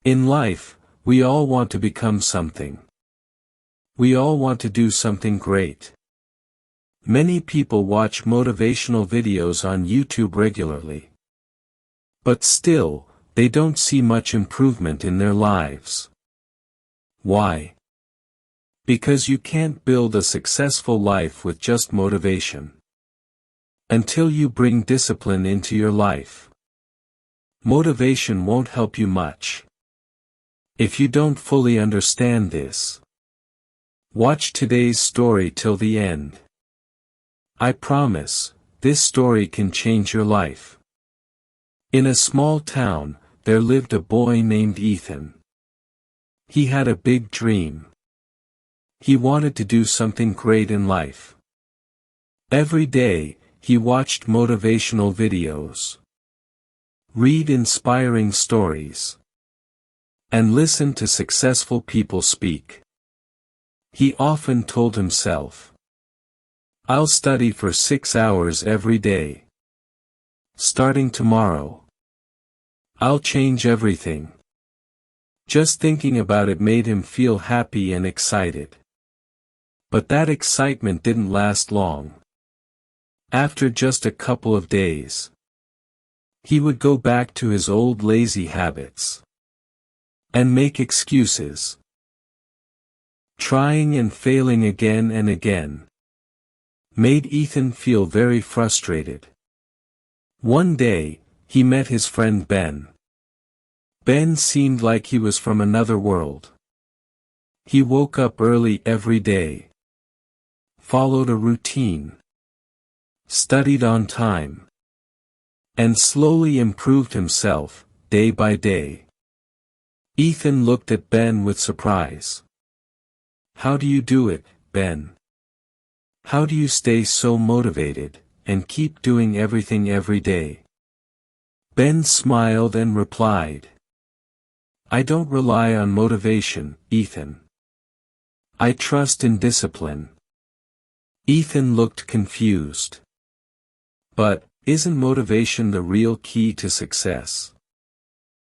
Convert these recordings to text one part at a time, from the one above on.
In life, we all want to become something. We all want to do something great. Many people watch motivational videos on YouTube regularly. But still, they don't see much improvement in their lives. Why? Because you can't build a successful life with just motivation. Until you bring discipline into your life. Motivation won't help you much. If you don't fully understand this, watch today's story till the end. I promise, this story can change your life. In a small town, there lived a boy named Ethan. He had a big dream. He wanted to do something great in life. Every day, he watched motivational videos, read inspiring stories, and listen to successful people speak. He often told himself, "I'll study for 6 hours every day. Starting tomorrow, I'll change everything." Just thinking about it made him feel happy and excited. But that excitement didn't last long. After just a couple of days, he would go back to his old lazy habits and make excuses. Trying and failing again and again made Ethan feel very frustrated. One day, he met his friend Ben. Ben seemed like he was from another world. He woke up early every day, followed a routine, studied on time, and slowly improved himself, day by day. Ethan looked at Ben with surprise. "How do you do it, Ben? How do you stay so motivated, and keep doing everything every day?" Ben smiled and replied, "I don't rely on motivation, Ethan. I trust in discipline." Ethan looked confused. "But, isn't motivation the real key to success?"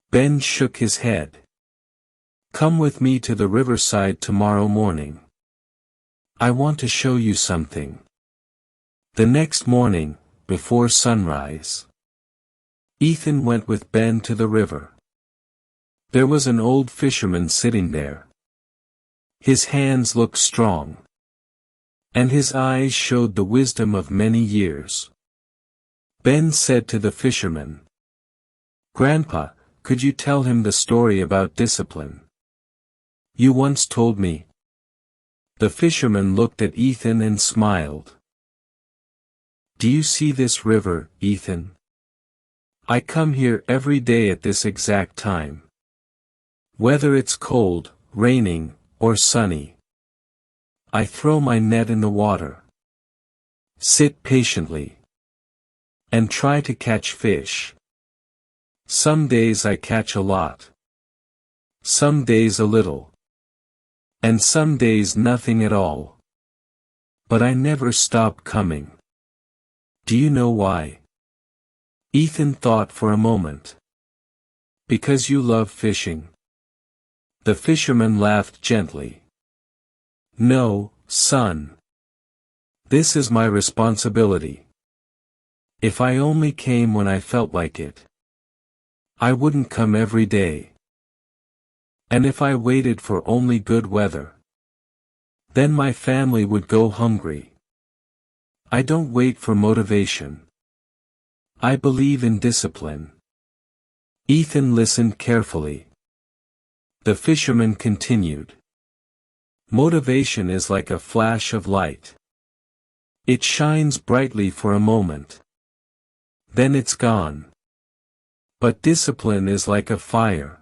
Ben shook his head. "Come with me to the riverside tomorrow morning. I want to show you something." The next morning, before sunrise, Ethan went with Ben to the river. There was an old fisherman sitting there. His hands looked strong, and his eyes showed the wisdom of many years. Ben said to the fisherman, "Grandpa, could you tell him the story about discipline? You once told me." The fisherman looked at Ethan and smiled. "Do you see this river, Ethan? I come here every day at this exact time. Whether it's cold, raining, or sunny, I throw my net in the water, sit patiently, and try to catch fish. Some days I catch a lot, some days a little, and some days nothing at all. But I never stop coming. Do you know why?" Ethan thought for a moment. "Because you love fishing." The fisherman laughed gently. "No, son. This is my responsibility. If I only came when I felt like it, I wouldn't come every day. And if I waited for only good weather, then my family would go hungry. I don't wait for motivation. I believe in discipline." Ethan listened carefully. The fisherman continued. "Motivation is like a flash of light. It shines brightly for a moment. Then it's gone. But discipline is like a fire.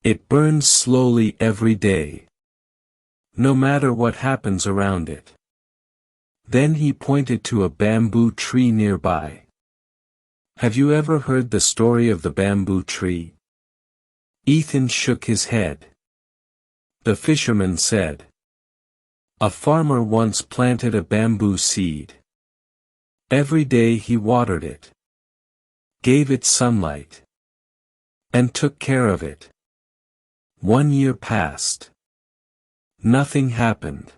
It burns slowly every day, no matter what happens around it." Then he pointed to a bamboo tree nearby. "Have you ever heard the story of the bamboo tree?" Ethan shook his head. The fisherman said, "A farmer once planted a bamboo seed. Every day he watered it, gave it sunlight, and took care of it. 1 year passed. Nothing happened.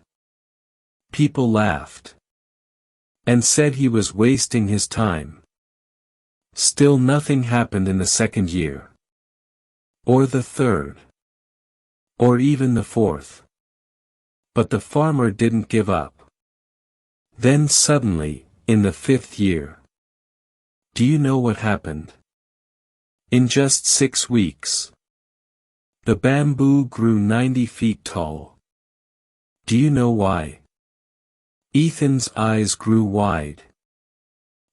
People laughed. And said he was wasting his time. Still nothing happened in the 2nd year. Or the 3rd. Or even the 4th. But the farmer didn't give up. Then suddenly, in the 5th year. Do you know what happened? In just 6 weeks. The bamboo grew 90 feet tall. Do you know why? Ethan's eyes grew wide.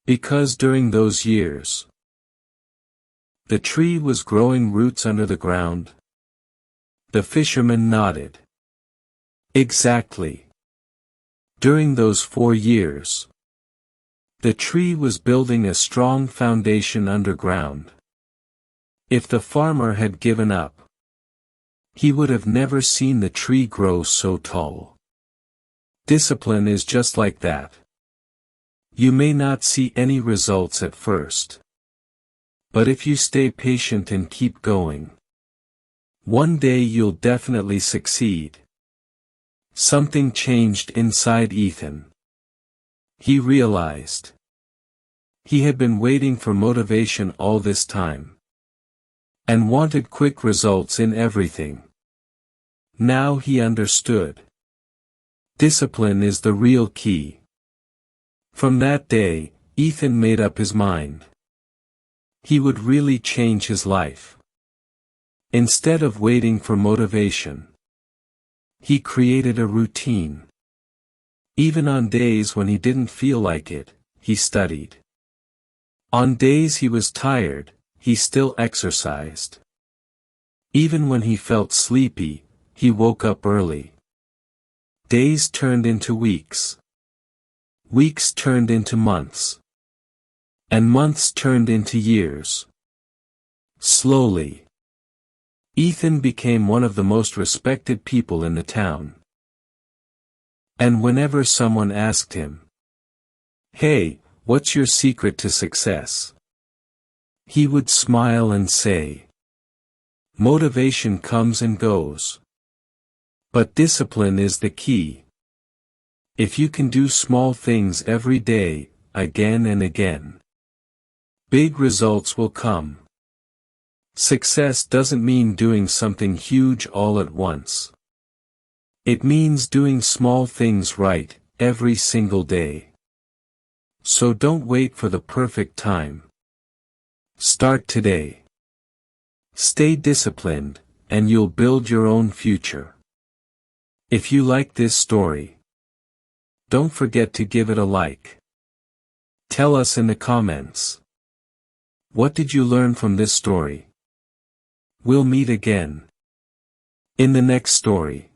Because during those years, the tree was growing roots under the ground. The fisherman nodded. Exactly. During those 4 years, the tree was building a strong foundation underground. If the farmer had given up, he would have never seen the tree grow so tall. Discipline is just like that. You may not see any results at first. But if you stay patient and keep going, one day you'll definitely succeed. Something changed inside Ethan. He realized he had been waiting for motivation all this time, and wanted quick results in everything. Now he understood. Discipline is the real key. From that day, Ethan made up his mind. He would really change his life. Instead of waiting for motivation, he created a routine. Even on days when he didn't feel like it, he studied. On days he was tired, he still exercised. Even when he felt sleepy, he woke up early. Days turned into weeks. Weeks turned into months. And months turned into years. Slowly, Ethan became one of the most respected people in the town. And whenever someone asked him, "Hey, what's your secret to success?" he would smile and say, "Motivation comes and goes. But discipline is the key. If you can do small things every day, again and again, big results will come." Success doesn't mean doing something huge all at once. It means doing small things right, every single day. So don't wait for the perfect time. Start today. Stay disciplined, and you'll build your own future. If you like this story, don't forget to give it a like. Tell us in the comments. What did you learn from this story? We'll meet again in the next story.